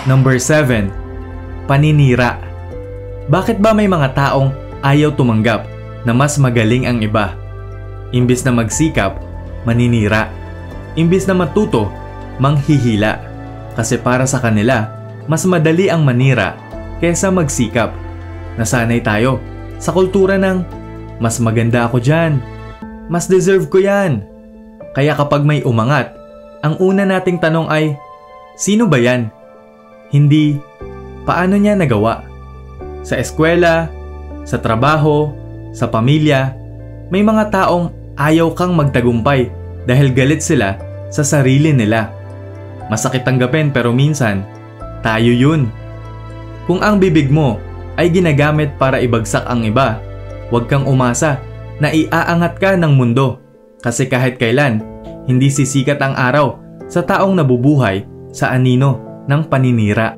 Number 7. Paninira. Bakit ba may mga taong ayaw tumanggap na mas magaling ang iba? Imbis na magsikap, maninira. Imbis na matuto, manghihila. Kasi para sa kanila, mas madali ang manira kaysa magsikap. Nasanay tayo sa kultura ng mas maganda ako dyan, mas deserve ko yan. Kaya kapag may umangat, ang una nating tanong ay, sino ba yan? Hindi, paano niya nagawa? Sa eskwela, sa trabaho, sa pamilya, may mga taong ayaw kang magtagumpay dahil galit sila sa sarili nila. Masakit tanggapin pero minsan, tayo yun. Kung ang bibig mo ay ginagamit para ibagsak ang iba, huwag kang umasa na iaangat ka ng mundo. Kasi kahit kailan, hindi sisikat ang araw sa taong nabubuhay sa anino ng paninira.